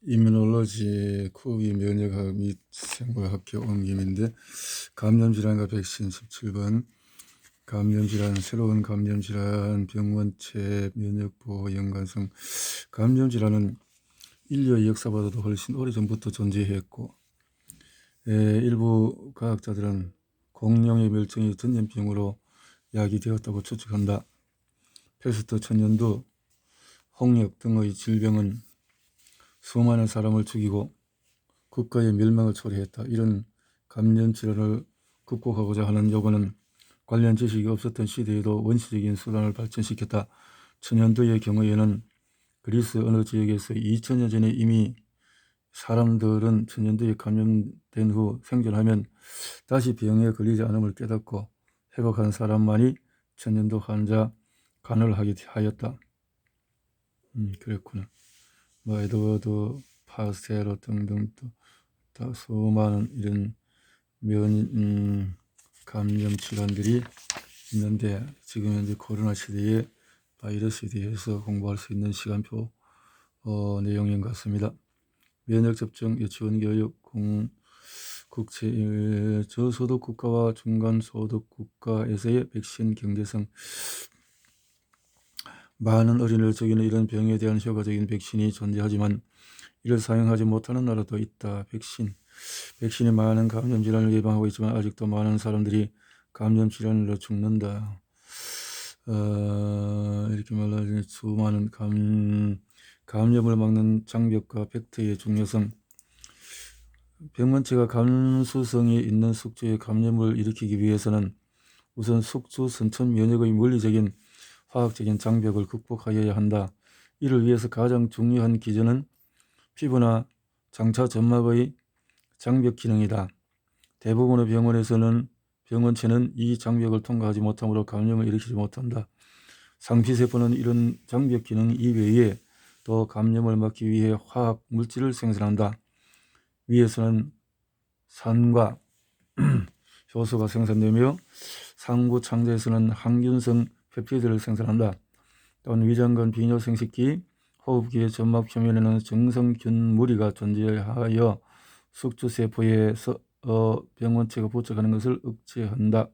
이뮤놀로지 쿠비 면역학 및 생물학교 옮김인데 감염질환과 백신 17번 감염질환 새로운 감염질환 병원체 면역보호 연관성 감염질환은 인류의 역사보다도 훨씬 오래전부터 존재했고 일부 과학자들은 공룡의 멸종이 전염병으로 야기되었다고 추측한다. 패스트 천연두, 홍역 등의 질병은 수많은 사람을 죽이고 국가의 멸망을 초래했다. 이런 감염 질환을 극복하고자 하는 요구는 관련 지식이 없었던 시대에도 원시적인 수단을 발전시켰다. 천연두의 경우에는 그리스 어느 지역에서 2000년 전에 이미 사람들은 천연두에 감염된 후 생존하면 다시 병에 걸리지 않음을 깨닫고 회복한 사람만이 천연두 환자 간을 하였다. 그랬구나. 뭐 에드워드 파스테로 등등 또 수많은 이런 감염 질환들이 있는데 지금 현재 코로나 시대에 바이러스에 대해서 공부할 수 있는 시간표 내용인 것 같습니다. 면역접종, 유치원 교육, 저소득 국가와 중간소득 국가에서의 백신 경제성. 많은 어린이를 죽이는 이런 병에 대한 효과적인 백신이 존재하지만 이를 사용하지 못하는 나라도 있다. 백신이 많은 감염 질환을 예방하고 있지만 아직도 많은 사람들이 감염 질환으로 죽는다. 이렇게 말하자면 수많은 감염을 막는 장벽과 팩트의 중요성. 병원체가 감수성이 있는 숙주에 감염을 일으키기 위해서는 우선 숙주 선천 면역의 물리적인 화학적인 장벽을 극복하여야 한다. 이를 위해서 가장 중요한 기전은 피부나 장차 점막의 장벽 기능이다. 대부분의 병원체는 이 장벽을 통과하지 못하므로 감염을 일으키지 못한다. 상피세포는 이런 장벽 기능 이외에 또 감염을 막기 위해 화학 물질을 생산한다. 위에서는 산과 효소가 생산되며 상부 창자에서는 항균성 펩티드를 생산한다. 또한 위장관 비뇨 생식기, 호흡기의 점막 표면에는 정성균 무리가 존재하여 숙주세포에서 병원체가 부착하는 것을 억제한다.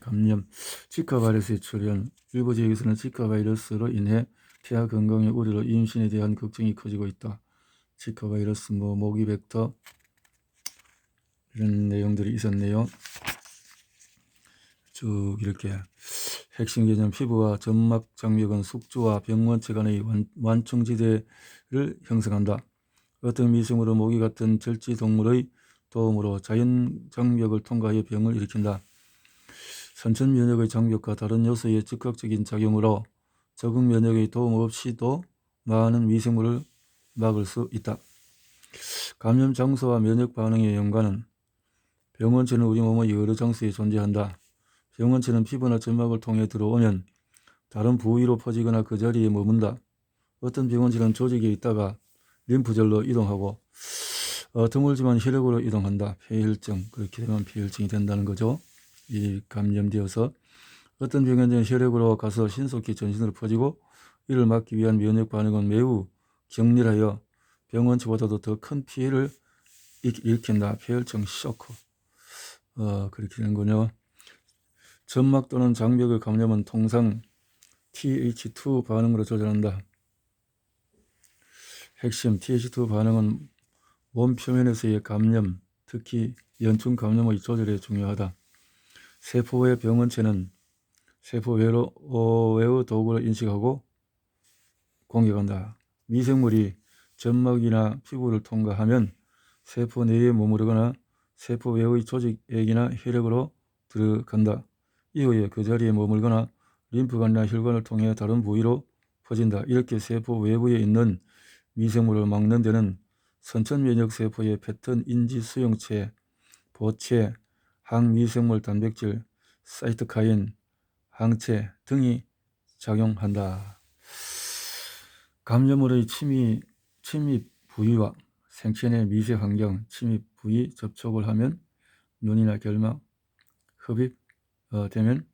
감염, 지카 바이러스의 출현. 일부 지역에서는 지카 바이러스로 인해 폐하 건강의 우려로 임신에 대한 걱정이 커지고 있다. 지카 바이러스, 모기 벡터 이런 내용들이 있었네요. 쭉 이렇게 핵심 개념, 피부와 점막 장벽은 숙주와 병원체 간의 완충지대를 형성한다. 어떤 미생물은 모기 같은 절지동물의 도움으로 자연 장벽을 통과하여 병을 일으킨다. 선천 면역의 장벽과 다른 요소의 즉각적인 작용으로 적응 면역의 도움 없이도 많은 미생물을 막을 수 있다. 감염 장소와 면역 반응의 연관은 병원체는 우리 몸의 여러 장소에 존재한다. 병원체는 피부나 점막을 통해 들어오면 다른 부위로 퍼지거나 그 자리에 머문다. 어떤 병원체는 조직에 있다가 림프절로 이동하고 드물지만 혈액으로 이동한다. 폐혈증, 그렇게 되면 폐혈증이 된다는 거죠. 이 감염되어서 어떤 병원체는 혈액으로 가서 신속히 전신으로 퍼지고 이를 막기 위한 면역 반응은 매우 격렬하여 병원체보다도 더 큰 피해를 일으킨다. 폐혈증 쇼크. 그렇게 되는군요. 점막 또는 장벽의 감염은 통상 Th2 반응으로 조절한다. 핵심 Th2 반응은 몸 표면에서의 감염, 특히 연충 감염의 조절에 중요하다. 세포의 병원체는 세포 외의 도구를 인식하고 공격한다. 미생물이 점막이나 피부를 통과하면 세포 내에 머무르거나 세포 외의 조직액이나 혈액으로 들어간다. 이후에 그 자리에 머물거나 림프관이나 혈관을 통해 다른 부위로 퍼진다. 이렇게 세포 외부에 있는 미생물을 막는 데는 선천면역세포의 패턴 인지 수용체, 보체, 항미생물 단백질, 사이토카인, 항체 등이 작용한다. 감염물의 침입 부위와 생체 내 미세 환경, 침입 부위 접촉을 하면 눈이나 결막, 흡입 되면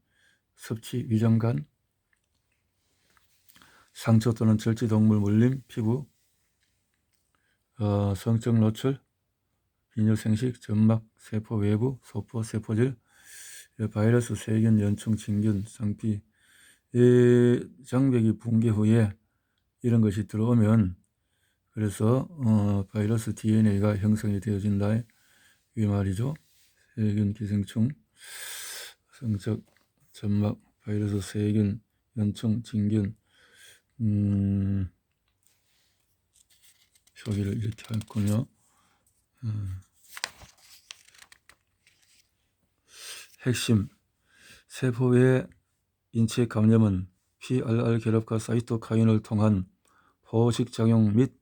섭취, 위장관, 상처 또는 절지동물 물림, 피부, 성적 노출, 비뇨생식, 점막, 세포 외부, 소포, 세포질, 바이러스, 세균, 연충, 진균, 상피, 장벽이 붕괴 후에 이런 것이 들어오면 그래서 바이러스 DNA가 형성이 되어진다 이 말이죠. 세균, 기생충, 성적, 점막, 바이러스, 세균, 연충, 진균, 표기를 이렇게 했군요. 핵심, 세포의 인체 감염은 PRR 결합과 사이토카인을 통한 포식작용 및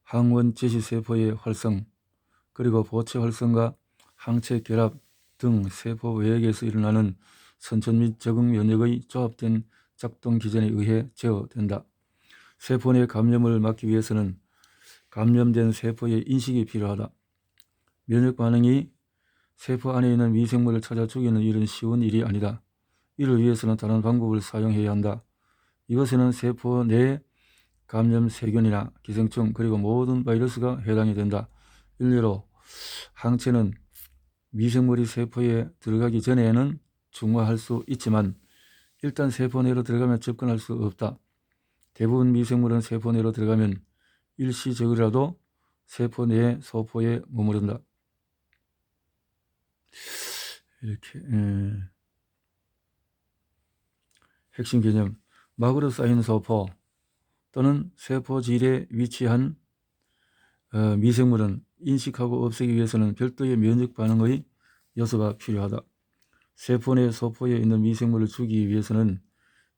항원 제시세포의 활성, 그리고 보채 활성과 항체 결합 등 세포 외액에서 일어나는 선천 및 적응 면역의 조합된 작동 기전에 의해 제어된다. 세포 내 감염을 막기 위해서는 감염된 세포의 인식이 필요하다. 면역 반응이 세포 안에 있는 미생물을 찾아 죽이는 일은 쉬운 일이 아니다. 이를 위해서는 다른 방법을 사용해야 한다. 이것에는 세포 내 감염 세균이나 기생충 그리고 모든 바이러스가 해당이 된다. 일례로 항체는 미생물이 세포에 들어가기 전에는 중화할 수 있지만 일단 세포 내로 들어가면 접근할 수 없다. 대부분 미생물은 세포 내로 들어가면 일시적이라도 세포 내 소포에 머무른다. 이렇게 핵심 개념, 막으로 쌓인 소포 또는 세포질에 위치한 미생물은 인식하고 없애기 위해서는 별도의 면역 반응의 요소가 필요하다. 세포 내 소포에 있는 미생물을 죽이기 위해서는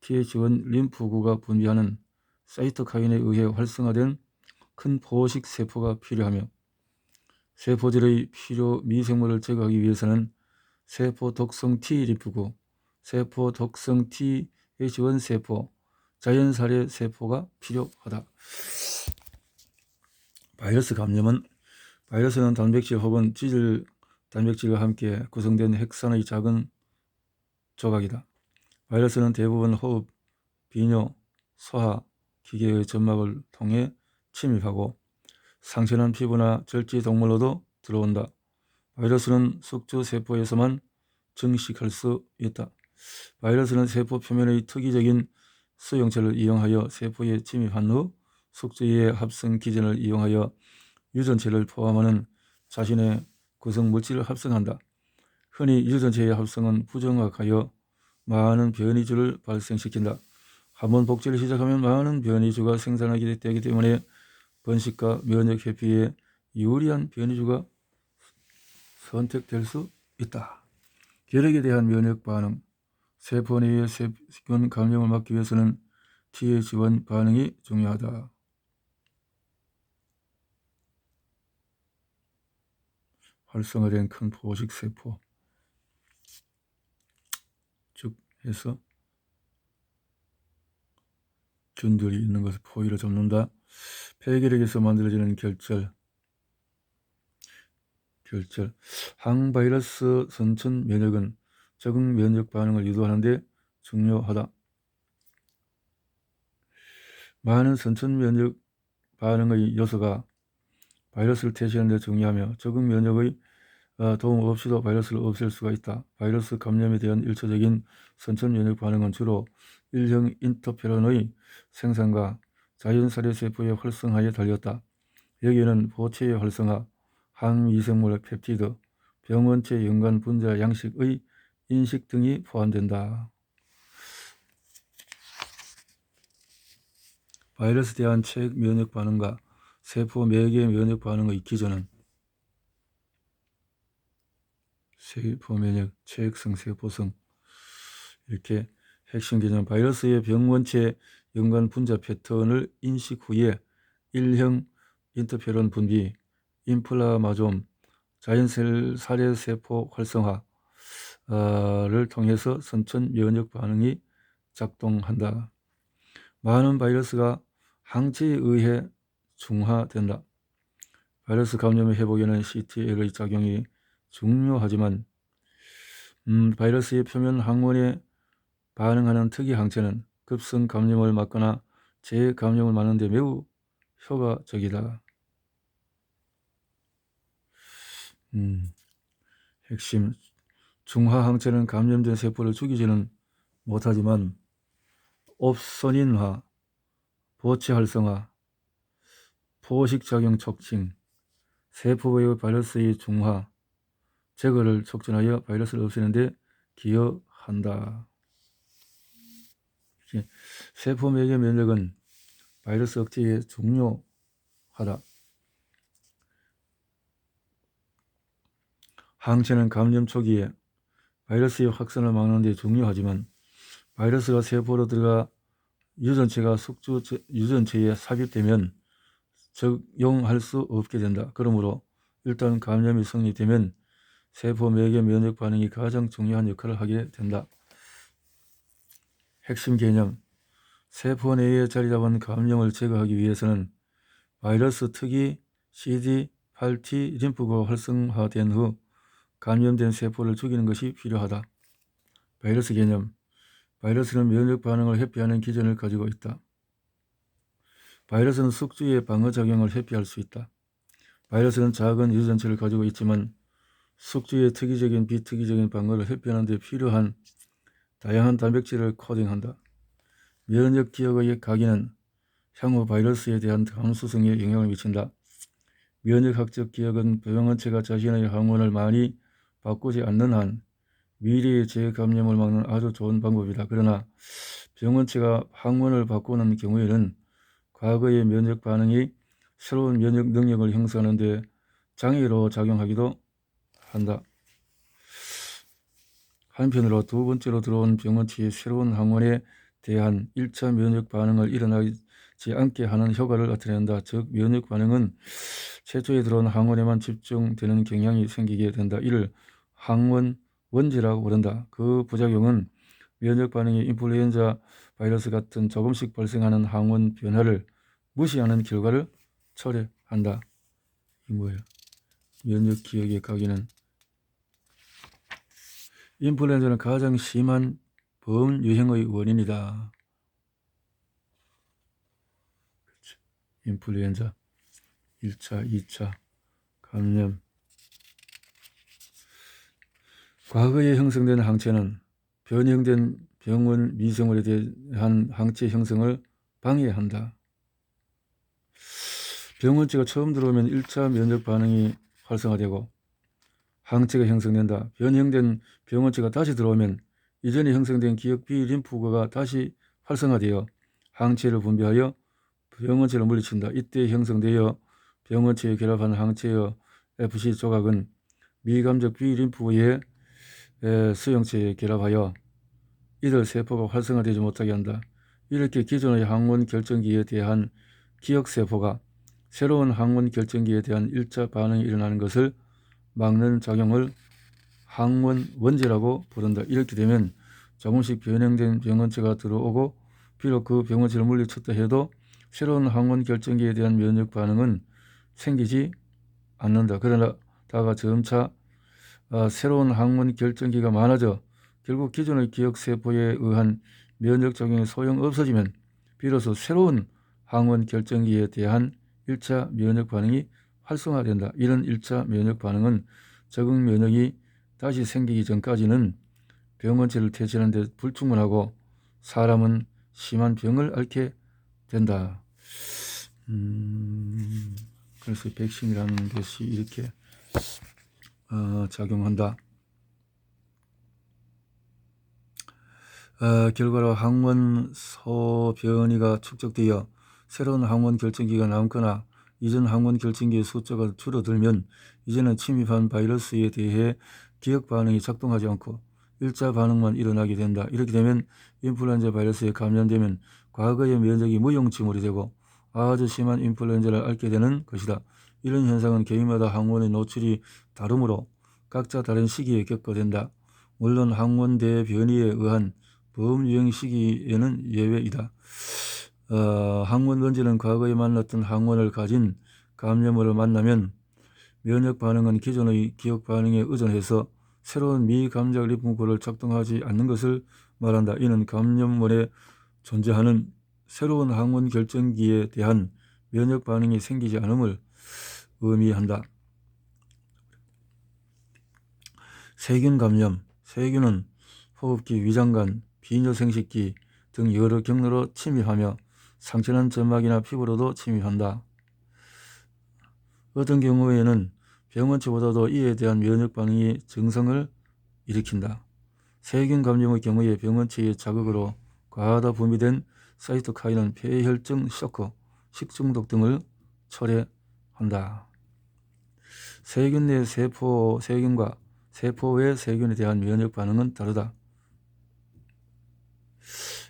TH1 림프구가 분비하는 사이토카인에 의해 활성화된 큰 포식 세포가 필요하며 세포질의 필요 미생물을 제거하기 위해서는 세포 독성 T 림프구, 세포 독성 TH1 세포, 자연살해 세포가 필요하다. 바이러스 감염은 바이러스는 단백질 혹은 지질 단백질과 함께 구성된 핵산의 작은 조각이다. 바이러스는 대부분 호흡, 비뇨, 소화, 기계의 점막을 통해 침입하고 상처난 피부나 절지 동물로도 들어온다. 바이러스는 숙주 세포에서만 증식할 수 있다. 바이러스는 세포 표면의 특이적인 수용체를 이용하여 세포에 침입한 후 숙주의 합성 기전을 이용하여 유전체를 포함하는 자신의 구성 물질을 합성한다. 흔히 유전체의 합성은 부정확하여 많은 변이주를 발생시킨다. 한번 복제를 시작하면 많은 변이주가 생산하게 되기 때문에 번식과 면역 회피에 유리한 변이주가 선택될 수 있다. 결핵에 대한 면역 반응, 세포 내의 세균 감염을 막기 위해서는 TH1 반응이 중요하다. 활성화된 큰 포식 세포 즉 해서 균들이 있는 것을 포위로 잡는다. 폐결핵에서 만들어지는 결절, 항바이러스 선천 면역은 적응 면역 반응을 유도하는 데 중요하다. 많은 선천 면역 반응의 요소가 바이러스를 퇴치하는 데 중요하며 적응 면역의 도움 없이도 바이러스를 없앨 수가 있다. 바이러스 감염에 대한 일차적인 선천 면역 반응은 주로 1형 인터페론의 생산과 자연살해 세포의 활성화에 달렸다. 여기에는 보체의 활성화, 항미생물 펩티드, 병원체 연관 분자 양식의 인식 등이 포함된다. 바이러스에 대한 체액 면역 반응과 세포 매개 면역 반응의 기전은 세포 면역, 체액성, 세포성 이렇게 핵심 개념 바이러스의 병원체 연관 분자 패턴을 인식 후에 1형 인터페론 분비, 인플라마좀, 자연셀 살해 세포 활성화를 통해서 선천 면역 반응이 작동한다. 많은 바이러스가 항체에 의해 중화된다. 바이러스 감염의 회복에는 CTL의 작용이 중요하지만 바이러스의 표면 항원에 반응하는 특이 항체는 급성 감염을 막거나 재감염을 막는 데 매우 효과적이다. 핵심 중화항체는 감염된 세포를 죽이지는 못하지만 옵소닌화, 보체 활성화, 포식작용 촉진, 세포의 바이러스의 중화, 제거를 촉진하여 바이러스를 없애는 데 기여한다. 세포 매개 면역은 바이러스 억제에 중요하다. 항체는 감염 초기에 바이러스의 확산을 막는 데 중요하지만 바이러스가 세포로 들어가 유전체가 숙주 유전체에 삽입되면 적용할 수 없게 된다. 그러므로 일단 감염이 성립되면 세포 매개 면역 반응이 가장 중요한 역할을 하게 된다. 핵심 개념: 세포 내에 자리 잡은 감염을 제거하기 위해서는 바이러스 특이 CD8T 림프구가 활성화된 후 감염된 세포를 죽이는 것이 필요하다. 바이러스 개념: 바이러스는 면역 반응을 회피하는 기전을 가지고 있다. 바이러스는宿주의 방어작용을 회피할 수 있다. 바이러스는 작은 유전체를 가지고 있지만 숙주의 특이적인 비특이적인 방어를 회피하는 데 필요한 다양한 단백질을 코딩한다. 면역 기억의 각인은 향후 바이러스에 대한 감수성에 영향을 미친다. 면역학적 기억은 병원체가 자신의 항원을 많이 바꾸지 않는 한 미래의 재감염을 막는 아주 좋은 방법이다. 그러나 병원체가 항원을 바꾸는 경우에는 과거의 면역 반응이 새로운 면역 능력을 형성하는 데 장애로 작용하기도 한다. 한편으로 두 번째로 들어온 병원체의 새로운 항원에 대한 1차 면역 반응을 일어나지 않게 하는 효과를 나타낸다. 즉 면역 반응은 최초에 들어온 항원에만 집중되는 경향이 생기게 된다. 이를 항원 원죄라고 부른다. 그 부작용은 면역 반응이 인플루엔자 바이러스 같은 조금씩 발생하는 항원 변화를 무시하는 결과를 초래한다. 이 뭐예요? 면역 기억의 각인은 인플루엔자는 가장 심한 범유행의 원인이다. 그렇죠. 인플루엔자 1차, 2차 감염. 과거에 형성된 항체는 변형된 병원 미생물에 대한 항체 형성을 방해한다. 병원체가 처음 들어오면 1차 면역 반응이 활성화되고 항체가 형성된다. 변형된 병원체가 다시 들어오면 이전에 형성된 기억 B 림프구가 다시 활성화되어 항체를 분비하여 병원체를 물리친다. 이때 형성되어 병원체에 결합한 항체의 FC 조각은 미감적 B 림프구의 수용체에 결합하여 이들 세포가 활성화되지 못하게 한다. 이렇게 기존의 항원 결정기에 대한 기억세포가 새로운 항원 결정기에 대한 1차 반응이 일어나는 것을 막는 작용을 항원 원죄라고 부른다. 이렇게 되면 조금씩 변형된 병원체가 들어오고 비록 그 병원체를 물리쳤다 해도 새로운 항원 결정기에 대한 면역 반응은 생기지 않는다. 그러다가 점차 새로운 항원 결정기가 많아져 결국 기존의 기억세포에 의한 면역작용이 소용없어지면 비로소 새로운 항원 결정기에 대한 1차 면역 반응이 활성화된다. 이런 1차 면역 반응은 적응 면역이 다시 생기기 전까지는 병원체를 퇴치하는 데 불충분하고 사람은 심한 병을 앓게 된다. 그래서 백신이라는 것이 이렇게 작용한다. 결과로 항원 소변이가 축적되어 새로운 항원 결정기가 남거나 이전 항원 결정기의 숫자가 줄어들면 이제는 침입한 바이러스에 대해 기억 반응이 작동하지 않고 1차 반응만 일어나게 된다. 이렇게 되면 인플루엔자 바이러스에 감염되면 과거의 면역이 무용지물이 되고 아주 심한 인플루엔자를 앓게 되는 것이다. 이런 현상은 개인마다 항원의 노출이 다르므로 각자 다른 시기에 겪어된다. 물론 항원 대변이에 의한 범유행 시기에는 예외이다. 항원 원죄는 과거에 만났던 항원을 가진 감염물을 만나면 면역 반응은 기존의 기억 반응에 의존해서 새로운 미감작 림프구를 작동하지 않는 것을 말한다. 이는 감염물에 존재하는 새로운 항원 결정기에 대한 면역 반응이 생기지 않음을 의미한다. 세균 감염. 세균은 호흡기, 위장관, 비뇨생식기 등 여러 경로로 침입하며 상처난 점막이나 피부로도 침입한다. 어떤 경우에는 병원체보다도 이에 대한 면역 반응이 증상을 일으킨다. 세균 감염의 경우에 병원체의 자극으로 과다 분비된 사이토카인은 폐혈증, 쇼크, 식중독 등을 초래한다. 세균 내 세균과 세포 외 세균에 대한 면역 반응은 다르다.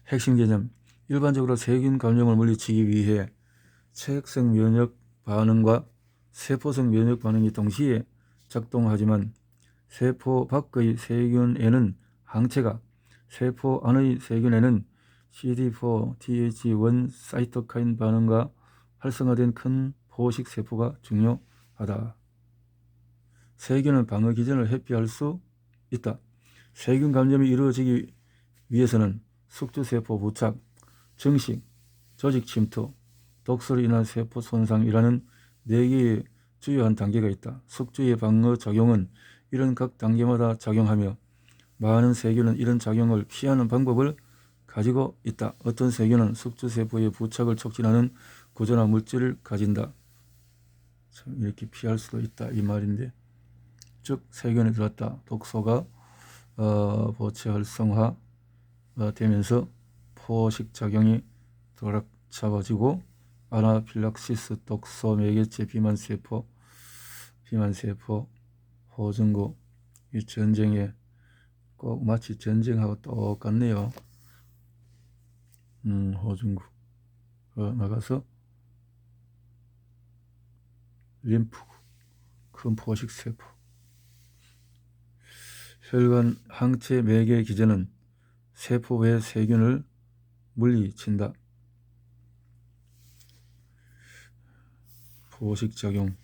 핵심 개념. 일반적으로 세균 감염을 물리치기 위해 체액성 면역 반응과 세포성 면역 반응이 동시에 작동하지만 세포 밖의 세균에는 항체가, 세포 안의 세균에는 CD4, TH1 사이토카인 반응과 활성화된 큰 포식 세포가 중요하다. 세균은 방어 기전을 회피할 수 있다. 세균 감염이 이루어지기 위해서는 숙주세포 부착, 증식, 조직 침투, 독소로 인한 세포 손상이라는 4개의 주요한 단계가 있다. 숙주의 방어 작용은 이런 각 단계마다 작용하며 많은 세균은 이런 작용을 피하는 방법을 가지고 있다. 어떤 세균은 숙주세포의 부착을 촉진하는 구조나 물질을 가진다. 참 이렇게 피할 수도 있다 이 말인데, 즉 세균에 들었다 독소가 보체 활성화 되면서 포식작용이 돌아잡아지고 아나필락시스, 독소, 매개체, 비만세포, 호중구, 이 전쟁에 꼭 마치 전쟁하고 똑같네요. 호중구 나가서 림프구, 큰 포식세포. 혈관 항체 매개 기전은 세포 외 세균을 물리친다. 포식작용.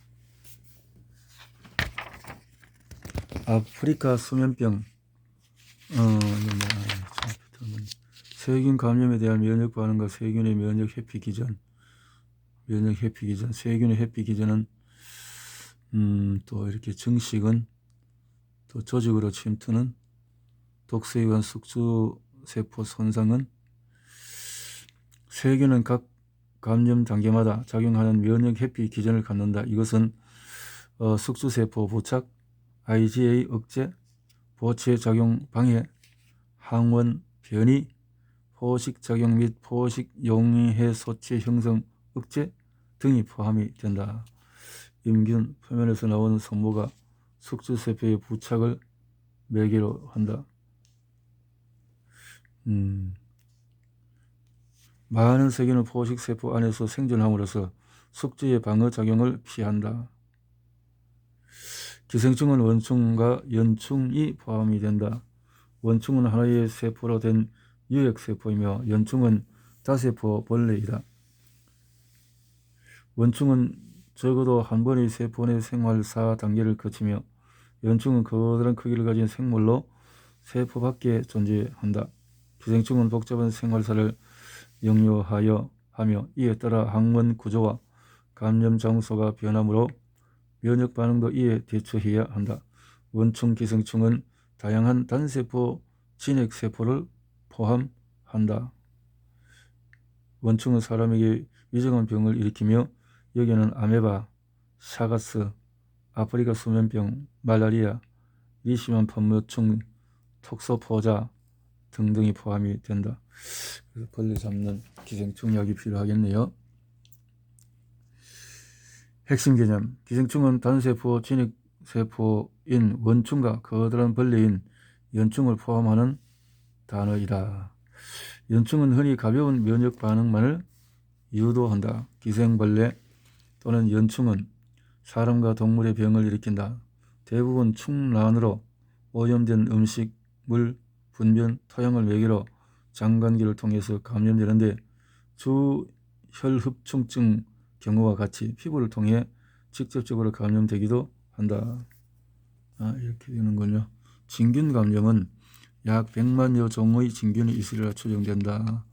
아프리카 수면병. 세균 감염에 대한 면역 반응과 세균의 면역 회피 기전. 세균의 회피 기전은 또 이렇게 증식은, 또 조직으로 침투는, 독소에 의한 숙주세포 손상은, 세균은 각 감염 단계마다 작용하는 면역 회피 기전을 갖는다. 이것은 숙주세포 부착, IgA 억제, 보체 작용 방해, 항원 변이, 포식 작용 및 포식 용해 소체 형성 억제 등이 포함이 된다. 임균, 표면에서 나오는 성모가 숙주세포의 부착을 매개로 한다. 많은 세균은 포식세포 안에서 생존함으로써 숙주의 방어작용을 피한다. 기생충은 원충과 연충이 포함이 된다. 원충은 하나의 세포로 된 유액세포이며 연충은 다세포 벌레이다. 원충은 적어도 한 번의 세포 내 생활 4단계를 거치며 연충은 커다란 크기를 가진 생물로 세포 밖에 존재한다. 기생충은 복잡한 생활사를 역류하여 하며 이에 따라 항원 구조와 감염 장소가 변하므로 면역 반응도 이에 대처해야 한다. 원충, 기생충은 다양한 단세포, 진핵세포를 포함한다. 원충은 사람에게 위중한 병을 일으키며 여기에는 아메바, 샤가스, 아프리카 수면병, 말라리아, 리시만 판무충, 톡소포자 등등이 포함이 된다. 그래서 벌레 잡는 기생충약이 필요하겠네요. 핵심 개념. 기생충은 단세포, 진핵세포인 원충과 커다란 벌레인 연충을 포함하는 단어이다. 연충은 흔히 가벼운 면역 반응만을 유도한다. 기생벌레 또는 연충은 사람과 동물의 병을 일으킨다. 대부분 충란으로 오염된 음식, 물, 분변, 토양을 매개로 장관기를 통해서 감염되는데 주혈흡충증 경우와 같이 피부를 통해 직접적으로 감염되기도 한다. 이렇게 되는군요. 진균 감염은 약 100만여 종의 진균이 있으리라 추정된다.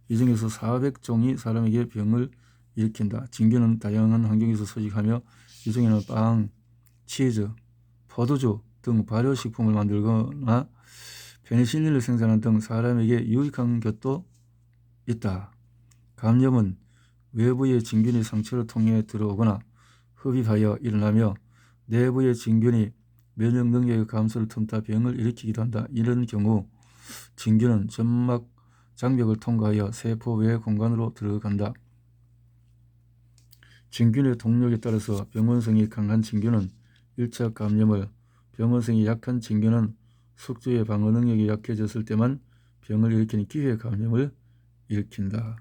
이 중에서 400종이 사람에게 병을 일으킨다. 진균은 다양한 환경에서 서식하며 이 중에는 빵, 치즈, 포도주, 등 발효식품을 만들거나 페니실린을 생산하는 등 사람에게 유익한 것도 있다. 감염은 외부의 진균이 상처를 통해 들어오거나 흡입하여 일어나며 내부의 진균이 면역 능력의 감소를 틈타 병을 일으키기도 한다. 이런 경우 진균은 점막 장벽을 통과하여 세포 외 공간으로 들어간다. 진균의 동력에 따라서 병원성이 강한 진균은 1차 감염을, 병원성이 약한 진균은 숙주의 방어 능력이 약해졌을 때만 병을 일으키는 기회 감염을 일으킨다.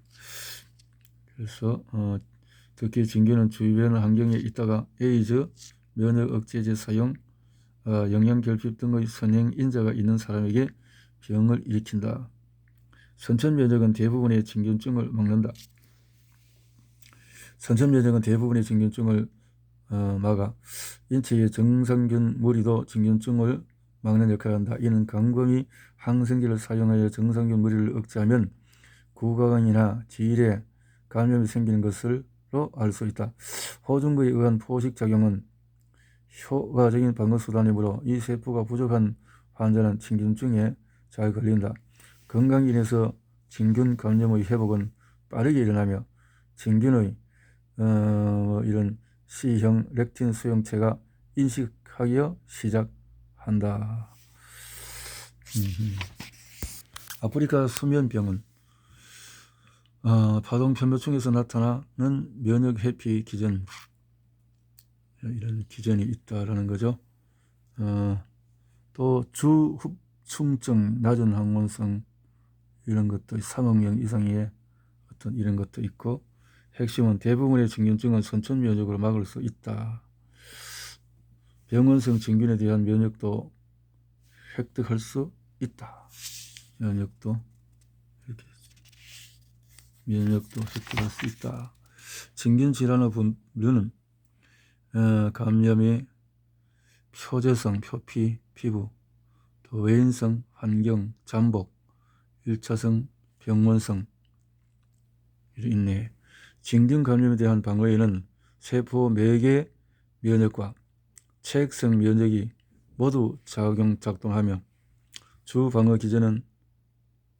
그래서 특히 진균은 주변 환경에 있다가 에이즈, 면역 억제제 사용, 영양결핍 등의 선행인자가 있는 사람에게 병을 일으킨다. 선천면역은 대부분의 진균증을 막는다. 선천면역은 대부분의 진균증을 막아 인체의 정상균 무리도 진균증을 막는 역할을 한다. 이는 광범위 항생제를 사용하여 정상균 무리를 억제하면 구강이나 지일에 감염이 생기는 것으로 알 수 있다. 호중거에 의한 포식작용은 효과적인 방어수단이므로 이 세포가 부족한 환자는 진균증에 잘 걸린다. 건강인에서 진균 감염의 회복은 빠르게 일어나며 진균의 이런 C형 렉틴 수용체가 인식하여 시작한다. 아프리카 수면병은 파동편묘충에서 나타나는 면역 회피 기전, 이런 기전이 있다라는 거죠. 또 주흡충증, 낮은 항원성 이런 것도 3억명 이상의 어떤 이런 것도 있고, 핵심은 대부분의 진균증은 선천 면역으로 막을 수 있다. 병원성 진균에 대한 면역도 획득할 수 있다. 면역도 획득할 수 있다. 진균 질환의 분류는 감염의 표재성, 표피, 피부, 또 외인성, 환경, 잠복, 1차성, 병원성 있네. 진균 감염에 대한 방어에는 세포 매개 면역과 체액성 면역이 모두 작동하며 주 방어 기전은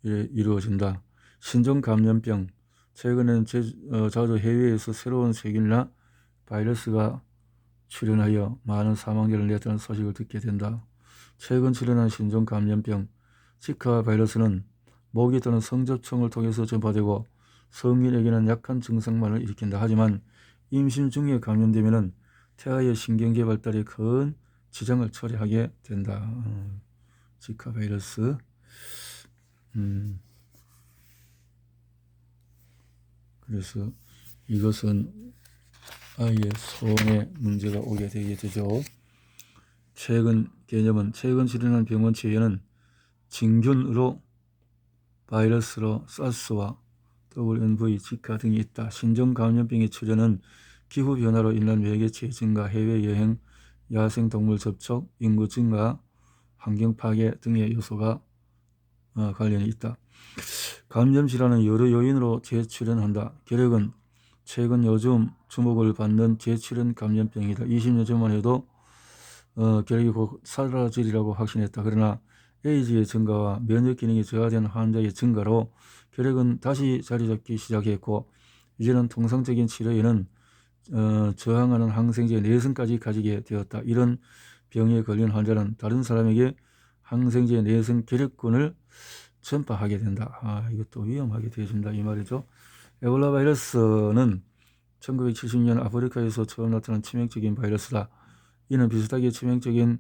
이루어진다. 신종 감염병, 최근에는 자주 해외에서 새로운 세균이나 바이러스가 출현하여 많은 사망자를 냈다는 소식을 듣게 된다. 최근 출현한 신종 감염병, 지카 바이러스는 모기 또는 성접촉을 통해서 전파되고 성인에게는 약한 증상만을 일으킨다. 하지만 임신 중에 감염되면 태아의 신경계 발달에 큰 지장을 초래하게 된다. 지카 바이러스. 그래서 이것은 아이의 손에 문제가 오게 되게 되죠. 최근 개념은 최근 출현한 병원치에는 진균으로 바이러스로 사스와 WNV, 지카 등이 있다. 신종 감염병의 출현은 기후변화로 인한 외계체 증가, 해외여행, 야생동물 접촉, 인구 증가, 환경 파괴 등의 요소가 관련이 있다. 감염질환은 여러 요인으로 재출현한다. 결핵은 최근 요즘 주목을 받는 재출현 감염병이다. 20년 전만 해도 결핵이 곧 사라지리라고 확신했다. 그러나 에이즈의 증가와 면역 기능이 저하된 환자의 증가로 결핵은 다시 자리잡기 시작했고, 이제는 통상적인 치료에는 저항하는 항생제 내성까지 가지게 되었다. 이런 병에 걸린 환자는 다른 사람에게 항생제 내성 결핵균을 전파하게 된다. 이것도 위험하게 되어진다 이 말이죠. 에볼라 바이러스는 1970년 아프리카에서 처음 나타난 치명적인 바이러스다. 이는 비슷하게 치명적인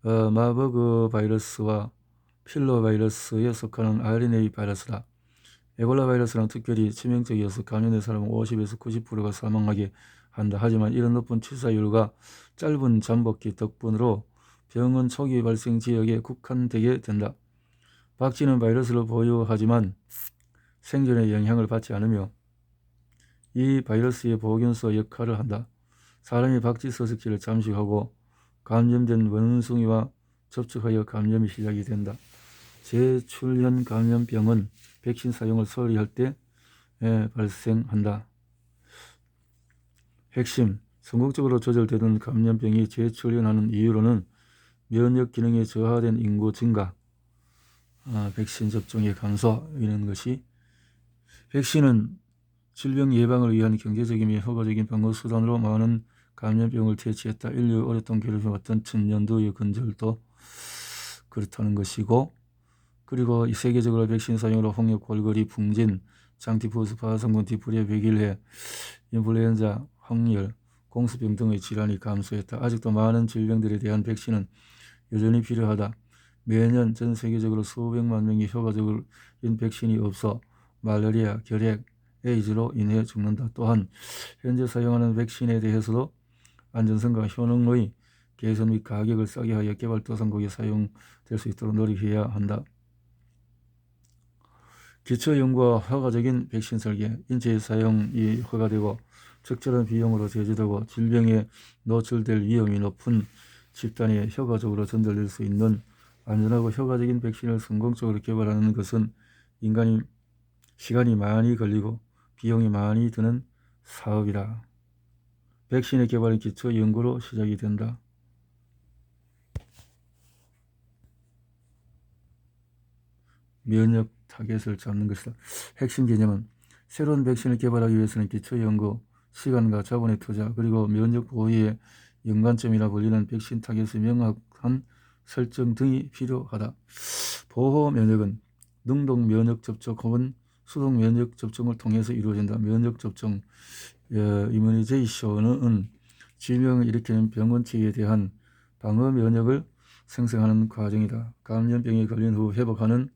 마버그 바이러스와 필로 바이러스에 속하는 RNA 바이러스다. 에볼라 바이러스는 특별히 치명적이어서 감염된 사람은 50에서 90%가 사망하게 한다. 하지만 이런 높은 치사율과 짧은 잠복기 덕분으로 병은 초기 발생 지역에 국한되게 된다. 박쥐는 바이러스를 보유하지만 생존에 영향을 받지 않으며 이 바이러스의 보균소 역할을 한다. 사람이 박쥐 서식지를 잠식하고 감염된 원숭이와 접촉하여 감염이 시작이 된다. 재출현 감염병은 백신 사용을 소홀히 할 때 발생한다. 핵심, 성공적으로 조절되던 감염병이 재출현하는 이유로는 면역 기능이 저하된 인구 증가, 백신 접종의 감소, 이런 것이 백신은 질병 예방을 위한 경제적이며 효과적인 방어 수단으로 많은 감염병을 퇴치했다. 인류 오랫동안 괴롭혀왔던 천년도의 근절도 그렇다는 것이고, 그리고 세계적으로 백신 사용으로 홍역, 골거리, 풍진, 장티푸스, 파상군, 디프리아, 백일해, 인플루엔자, 황열, 공수병 등의 질환이 감소했다. 아직도 많은 질병들에 대한 백신은 여전히 필요하다. 매년 전 세계적으로 수백만 명이 효과적인 백신이 없어 말라리아, 결핵, 에이즈로 인해 죽는다. 또한 현재 사용하는 백신에 대해서도 안전성과 효능의 개선 및 가격을 싸게 하여 개발도상국에 사용될 수 있도록 노력해야 한다. 기초연구와 효과적인 백신 설계, 인체에 사용이 허가되고 적절한 비용으로 제조되고 질병에 노출될 위험이 높은 집단에 효과적으로 전달될 수 있는 안전하고 효과적인 백신을 성공적으로 개발하는 것은 인간이 시간이 많이 걸리고 비용이 많이 드는 사업이다. 백신의 개발은 기초 연구로 시작이 된다. 면역 타겟을 잡는 것이다. 핵심 개념은 새로운 백신을 개발하기 위해서는 기초 연구, 시간과 자본의 투자, 그리고 면역 보호의 연관점이라 불리는 백신 타겟의 명확한 설정 등이 필요하다. 보호 면역은 능동 면역 접촉 혹은 수동 면역 접종을 통해서 이루어진다. 면역 접종, 이뮤니제이션은 질병을 일으키는 병원체에 대한 방어 면역을 생성하는 과정이다. 감염병에 걸린 후 회복하는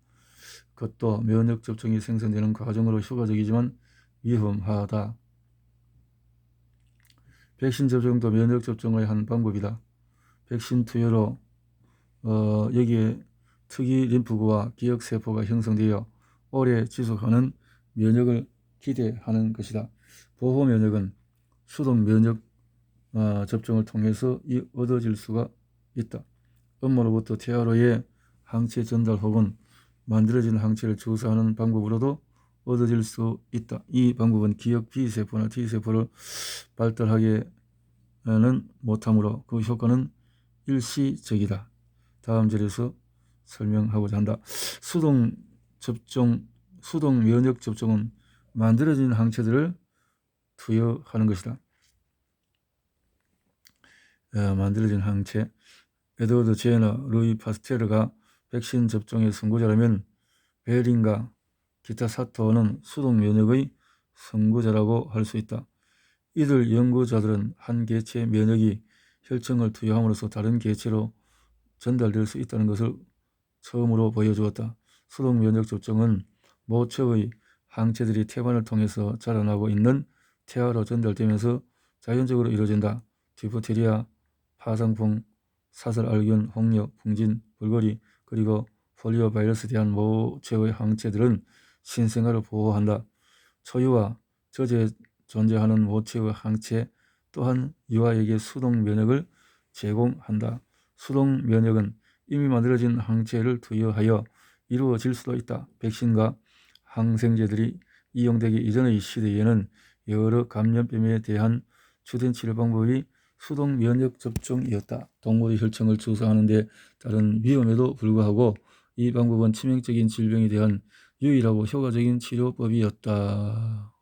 것도 면역 접종이 생성되는 과정으로 효과적이지만 위험하다. 백신 접종도 면역 접종의 한 방법이다. 백신 투여로 여기에 특이 림프구와 기억세포가 형성되어 오래 지속하는 면역을 기대하는 것이다. 보호 면역은 수동 면역 접종을 통해서 얻어질 수가 있다. 엄마로부터 태아로의 항체 전달 혹은 만들어진 항체를 주사하는 방법으로도 얻어질 수 있다. 이 방법은 기억 B세포나 T세포를 발달하게는 못하므로 그 효과는 일시적이다. 다음 절에서 설명하고자 한다. 수동 면역 접종은 만들어진 항체들을 투여하는 것이다. 만들어진 항체. 에드워드 제너, 루이 파스테르가 백신 접종의 선구자라면 베링과 기타 사토는 수동 면역의 선구자라고 할 수 있다. 이들 연구자들은 한 개체의 면역이 혈청을 투여함으로써 다른 개체로 전달될 수 있다는 것을 처음으로 보여주었다. 수동 면역 접종은 모체의 항체들이 태반을 통해서 자라나고 있는 태아로 전달되면서 자연적으로 이루어진다. 디프테리아, 파상풍, 사설알균, 홍역, 풍진, 불거리, 그리고 폴리오 바이러스에 대한 모체의 항체들은 신생아를 보호한다. 초유와 저제에 존재하는 모체의 항체 또한 유아에게 수동 면역을 제공한다. 수동 면역은 이미 만들어진 항체를 투여하여 이루어질 수도 있다. 백신과 항생제들이 이용되기 이전의 시대에는 여러 감염병에 대한 주된 치료 방법이 수동 면역 접종이었다. 동물의 혈청을 주사하는 데 따른 위험에도 불구하고 이 방법은 치명적인 질병에 대한 유일하고 효과적인 치료법이었다.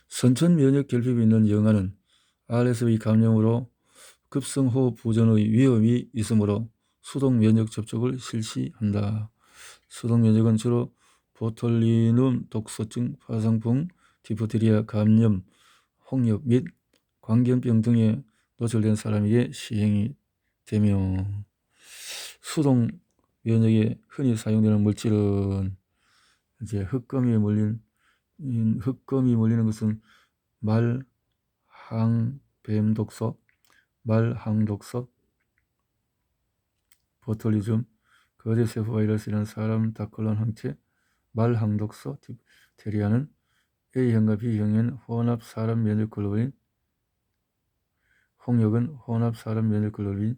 선천 면역 결핍이 있는 영아는 RSV 감염으로 급성호흡 부전의 위험이 있으므로 수동 면역 접촉을 실시한다. 수동 면역은 주로 보톨리눔 독소증, 파상풍, 디프테리아 감염, 홍역 및 광견병 등에 노출된 사람에게 시행이 되며 수동 면역에 흔히 사용되는 물질은 이제 흑검이 물리는 것은 말항뱀독소, 말항독소, 보톨리즘, 거대세포 바이러스라는 사람 다클론 항체, 말항독소, 디프테리아는 A형과 B형인 혼합 사람 면역 글로불린, 홍역은 혼합 사람 면역 글로불린,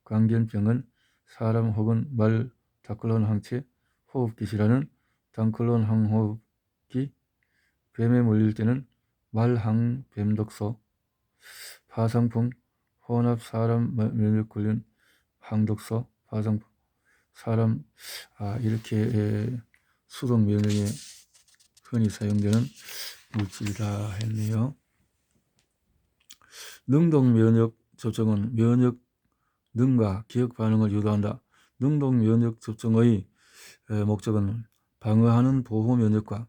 광견병은 사람 혹은 말 다클론 항체, 호흡기시라는 단클론 항호흡기, 뱀에 물릴 때는 말항뱀독소, 파상풍, 혼합 사람 면역 관련 항독소, 파상풍, 사람 이렇게 수동 면역에 흔히 사용되는 물질이다 했네요. 능동 면역 접종은 면역 능과 기억 반응을 유도한다. 능동 면역 접종의 목적은 방어하는 보호 면역과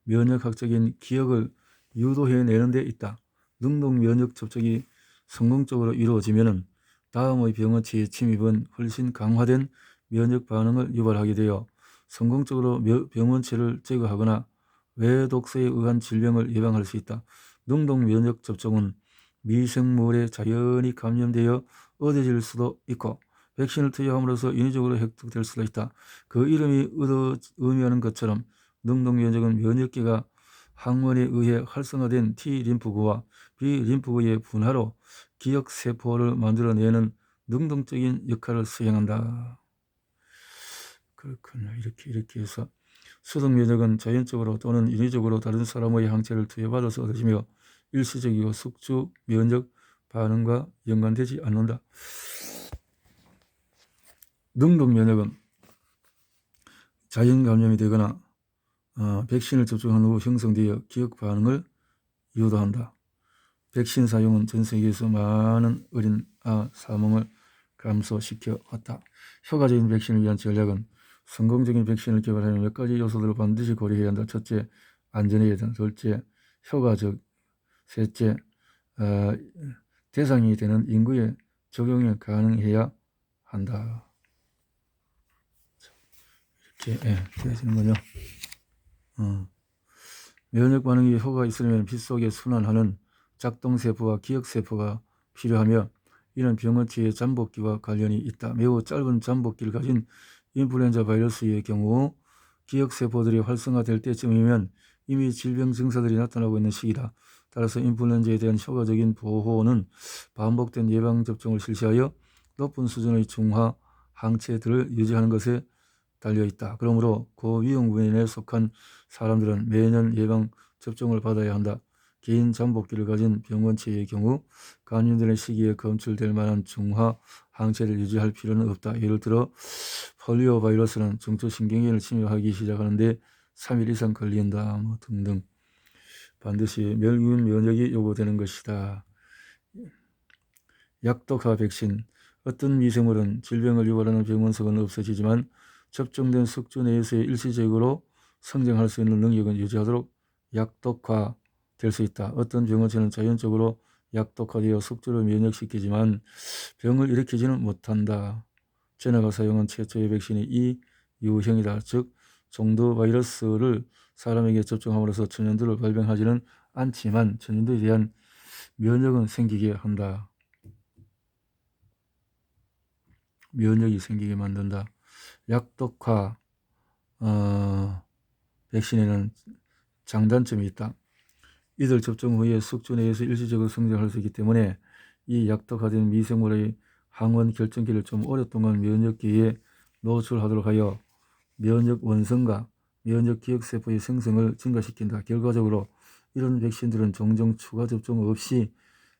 면역학적인 기억을 유도해내는 데 있다. 능동 면역 접촉이 성공적으로 이루어지면 다음의 병원체의 침입은 훨씬 강화된 면역 반응을 유발하게 되어 성공적으로 병원체를 제거하거나 외독소에 의한 질병을 예방할 수 있다. 능동 면역 접종은 미생물에 자연히 감염되어 얻어질 수도 있고 백신을 투여함으로써 인위적으로 획득될 수도 있다. 그 이름이 의미하는 것처럼 능동 면역은 면역계가 항원에 의해 활성화된 T림프구와 B림프구의 분화로 기억세포를 만들어내는 능동적인 역할을 수행한다. 그렇군요. 이렇게 해서 수동 면역은 자연적으로 또는 인위적으로 다른 사람의 항체를 투여받아서 얻어지며 일시적이고 숙주 면역 반응과 연관되지 않는다. 능동 면역은 자연 감염이 되거나 백신을 접종한 후 형성되어 기억 반응을 유도한다. 백신 사용은 전 세계에서 많은 어린 사망을 감소시켜 왔다. 효과적인 백신을 위한 전략은 성공적인 백신을 개발하려면 몇 가지 요소들을 반드시 고려해야 한다. 첫째, 안전해야 한다. 둘째, 효과적. 셋째, 대상이 되는 인구에 적용이 가능해야 한다. 이렇게 되어지는군요. 면역 반응이 효과가 있으려면 피 속에 순환하는 작동세포와 기억세포가 필요하며 이는 병원체의 잠복기와 관련이 있다. 매우 짧은 잠복기를 가진 인플루엔자 바이러스의 경우 기억세포들이 활성화될 때쯤이면 이미 질병 증상들이 나타나고 있는 시기다. 따라서 인플루엔자에 대한 효과적인 보호는 반복된 예방접종을 실시하여 높은 수준의 중화 항체들을 유지하는 것에 달려있다. 그러므로 고위험군에 속한 사람들은 매년 예방접종을 받아야 한다. 긴 잠복기를 가진 병원체의 경우 감염되는 시기에 검출될 만한 중화 항체를 유지할 필요는 없다. 예를 들어 폴리오 바이러스는 중추신경계를 침입하기 시작하는데 3일 이상 걸린다. 등등. 반드시 멸균 면역이 요구되는 것이다. 약독화 백신. 어떤 미생물은 질병을 유발하는 병원성은 없어지지만 접종된 숙주 내에서의 일시적으로 성장할 수 있는 능력은 유지하도록 약독화 될 수 있다. 어떤 병원체는 자연적으로 약독화되어 숙주를 면역시키지만 병을 일으키지는 못한다. 제나가 사용한 최초의 백신이 이 유형이다. 즉 종도 바이러스를 사람에게 접종함으로써 천연두를 발병하지는 않지만 천연두에 대한 면역은 생기게 한다. 면역이 생기게 만든다. 약독화 백신에는 장단점이 있다. 이들 접종 후에 숙주 내에서 일시적으로 성장할 수 있기 때문에 이 약독화된 미생물의 항원 결정기를 좀 오랫동안 면역계에 노출하도록 하여 면역 원성과 면역 기억세포의 생성을 증가시킨다. 결과적으로 이런 백신들은 종종 추가 접종 없이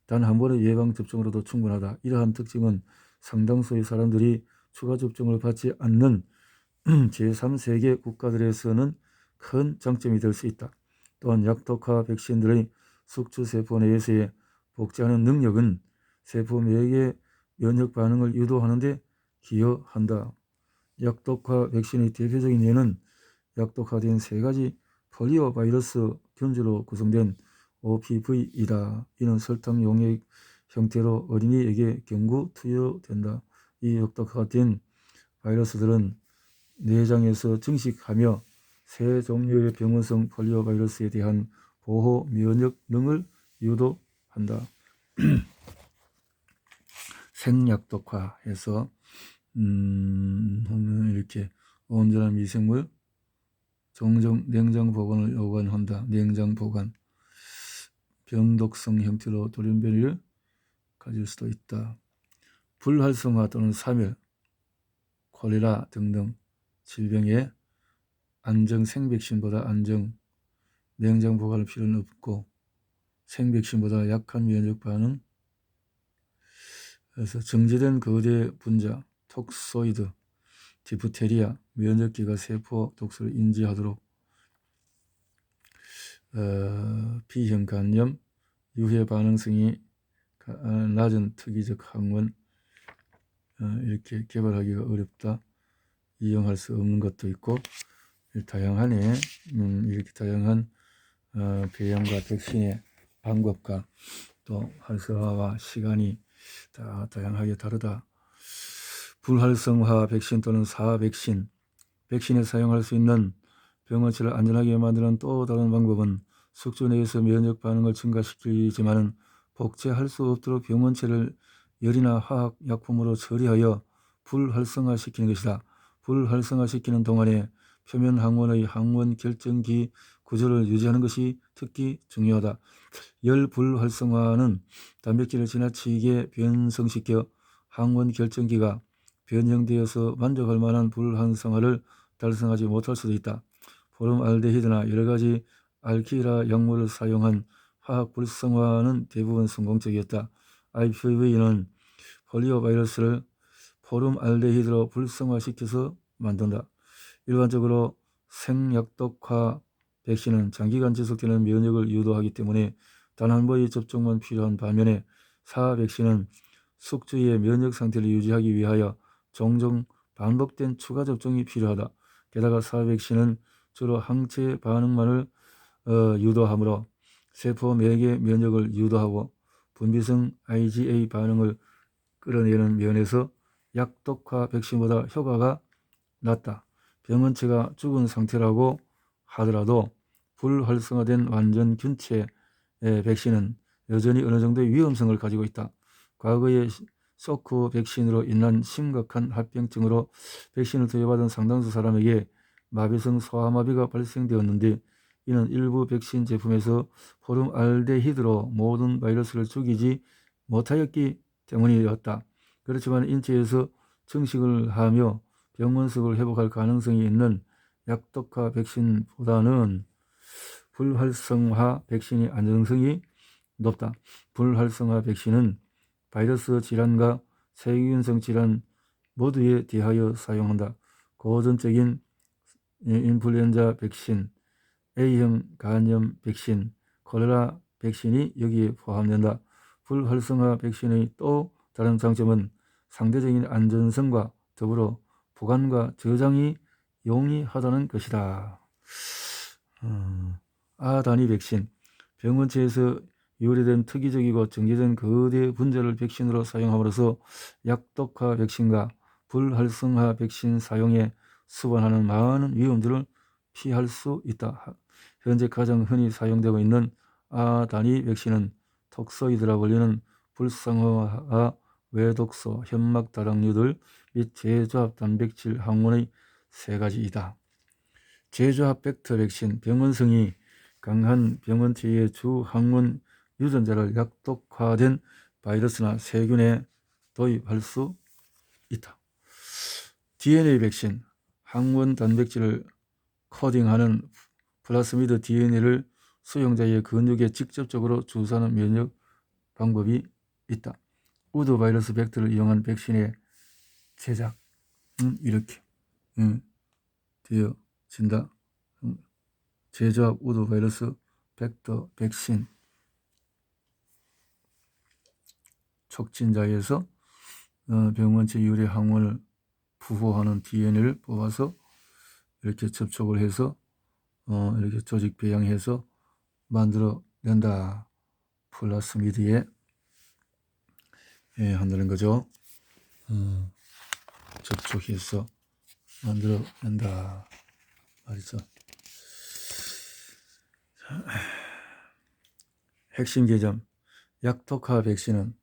단 한 번의 예방 접종으로도 충분하다. 이러한 특징은 상당수의 사람들이 추가 접종을 받지 않는 제3세계 국가들에서는 큰 장점이 될 수 있다. 또한 약독화 백신들의 숙주세포 내에서의 복제하는 능력은 세포 매개의 면역 반응을 유도하는 데 기여한다. 약독화 백신의 대표적인 예는 약독화된 3가지 폴리오 바이러스 균주로 구성된 OPV이다. 이는 설탕 용액 형태로 어린이에게 경구 투여된다. 이 약독화된 바이러스들은 내장에서 증식하며 세 종류의 병원성 폴리오 바이러스에 대한 보호 면역능을 유도한다. 생약독화해서 이렇게 온전한 미생물 정정 냉장 보관을 요구한다. 냉장 보관. 병독성 형태로 돌연변이를 가질 수도 있다. 불활성화 또는 사멸, 콜레라 등등 질병의 안정 생백신보다 냉장 보관할 필요는 없고 생백신보다 약한 면역 반응 그래서 정제된 거대 분자 톡소이드, 디프테리아, 면역기가 세포 독소를 인지하도록 B형 간염, 유해 반응성이 낮은 특이적 항원 이렇게 개발하기가 어렵다. 이용할 수 없는 것도 있고 다양하네. 이렇게 다양한 배양과 백신의 방법과 또 활성화와 시간이 다 다양하게 다르다. 불활성화 백신 또는 사백신, 백신에 사용할 수 있는 병원체를 안전하게 만드는 또 다른 방법은 숙주 내에서 면역 반응을 증가시키지만은 복제할 수 없도록 병원체를 열이나 화학 약품으로 처리하여 불활성화시키는 것이다. 불활성화시키는 동안에 표면 항원의 항원 결정기 구조를 유지하는 것이 특히 중요하다. 열 불활성화는 단백질을 지나치게 변성시켜 항원 결정기가 변형되어서 만족할 만한 불활성화를 달성하지 못할 수도 있다. 포름알데히드나 여러가지 알키라 약물을 사용한 화학 불성화는 대부분 성공적이었다. IPV는 폴리오 바이러스를 포름알데히드로 불성화시켜서 만든다. 일반적으로 생약독화 백신은 장기간 지속되는 면역을 유도하기 때문에 단 한 번의 접종만 필요한 반면에 사백신은 숙주의 면역 상태를 유지하기 위하여 종종 반복된 추가 접종이 필요하다. 게다가 사백신은 주로 항체 반응만을 유도하므로 세포 매개 면역을 유도하고 분비성 IgA 반응을 끌어내는 면에서 약독화 백신보다 효과가 낮다. 병원체가 죽은 상태라고 하더라도 불활성화된 완전 균체 백신은 여전히 어느 정도의 위험성을 가지고 있다. 과거에 소크 백신으로 인한 심각한 합병증으로 백신을 투여받은 상당수 사람에게 마비성 소아마비가 발생되었는데 이는 일부 백신 제품에서 포름알데히드로 모든 바이러스를 죽이지 못하였기 때문이었다. 그렇지만 인체에서 증식을 하며 병원석을 회복할 가능성이 있는 약독화 백신보다는 불활성화 백신의 안정성이 높다. 불활성화 백신은 바이러스 질환과 세균성 질환 모두에 대하여 사용한다. 고전적인 인플루엔자 백신, A형 간염 백신, 콜레라 백신이 여기에 포함된다. 불활성화 백신의 또 다른 장점은 상대적인 안전성과 더불어 보관과 저장이 용이하다는 것이다. 단위 백신, 병원체에서 유래된 특이적이고 정제된 거대 분자를 백신으로 사용함으로써 약독화 백신과 불활성화 백신 사용에 수반하는 많은 위험들을 피할 수 있다. 현재 가장 흔히 사용되고 있는 단위 백신은 톡소이드라 불리는 불쌍화와 외독소, 현막 다락류들 및 재조합 단백질 항원의 세 가지이다. 재조합 벡터 백신, 병원성이 강한 병원체의 주 항원 유전자를 약독화된 바이러스나 세균에 도입할 수 있다. DNA 백신, 항원 단백질을 코딩하는 플라스미드 DNA를 수용자의 근육에 직접적으로 주사하는 면역 방법이 있다. 우드 바이러스 벡터를 이용한 백신의 제작 이렇게 되어진다. 재조합 우드 바이러스 벡터 백신 촉진자에서 병원체 유래 항원을 부호하는 DNA를 뽑아서 이렇게 접촉을 해서 이렇게 조직 배양해서 만들어낸다. 플라스미드에 한다는 거죠. 접촉해서 만들어낸다 말이죠. 핵심 개념, 약독화 백신은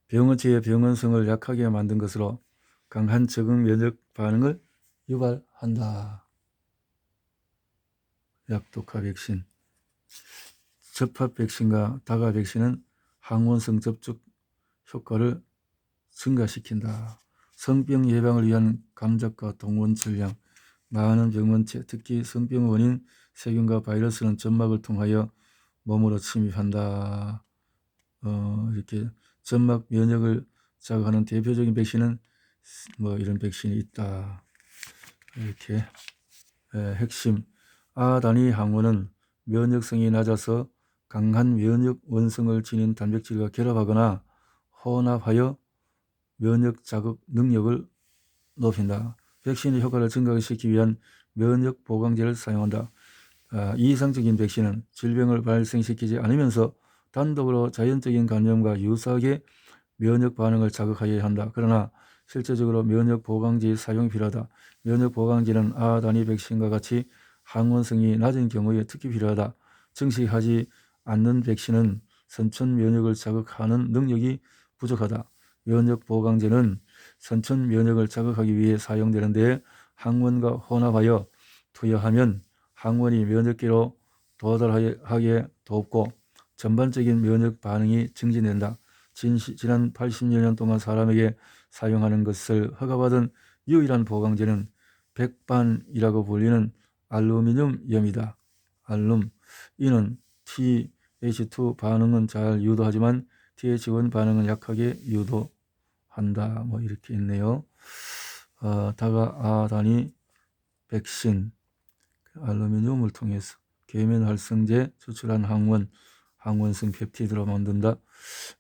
병원체의 병원성을 약하게 만든 것으로 강한 적응 면역 반응을 유발한다. 약독화 백신, 접합 백신과 다가 백신은 항원성 접촉 효과를 증가시킨다. 성병 예방을 위한 감작과 동원 전략, 많은 병원체, 특히 성병 원인 세균과 바이러스는 점막을 통하여 몸으로 침입한다. 이렇게 점막 면역을 자극하는 대표적인 백신은 뭐 이런 백신이 있다. 이렇게 핵심 아 단위 항원은 면역성이 낮아서 강한 면역 원성을 지닌 단백질과 결합하거나 혼합하여 면역 자극 능력을 높인다. 백신의 효과를 증가시키기 위한 면역 보강제를 사용한다. 이상적인 백신은 질병을 발생시키지 않으면서 단독으로 자연적인 감염과 유사하게 면역 반응을 자극하여야 한다. 그러나 실제적으로 면역 보강제의 사용이 필요하다. 면역 보강제는 아 단위 백신과 같이 항원성이 낮은 경우에 특히 필요하다. 증식하지 않는 백신은 선천 면역을 자극하는 능력이 부족하다. 면역 보강제는 선천 면역을 자극하기 위해 사용되는데 항원과 혼합하여 투여하면 항원이 면역계로 도달하게 돕고 전반적인 면역 반응이 증진된다. 지난 80여 년 동안 사람에게 사용하는 것을 허가받은 유일한 보강제는 백반이라고 불리는 알루미늄염이다. 알룸. 이는 TH2 반응은 잘 유도하지만 TH1 반응은 약하게 유도한다. 뭐 이렇게 있네요. 다가 아 단위 백신 알루미늄을 통해서 계면 활성제 추출한 항원성 펩티드로 만든다.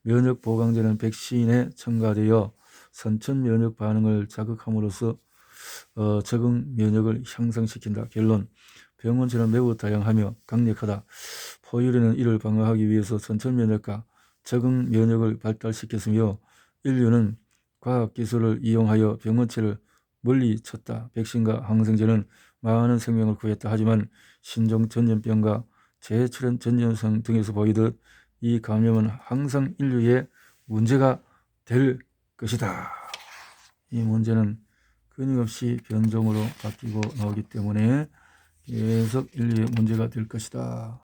면역 보강제는 백신에 첨가되어 선천 면역 반응을 자극함으로써 적응 면역을 향상시킨다. 결론 병원체는 매우 다양하며 강력하다. 포유류는 이를 방어하기 위해서 선천 면역과 적응 면역을 발달시켰으며 인류는 과학기술을 이용하여 병원체를 물리쳤다. 백신과 항생제는 많은 생명을 구했다. 하지만 신종 전염병과 재출현 전염성 등에서 보이듯 이 감염은 항상 인류의 문제가 될 것이다. 이 문제는 끊임없이 변종으로 바뀌고 나오기 때문에 계속 인류의 문제가 될 것이다.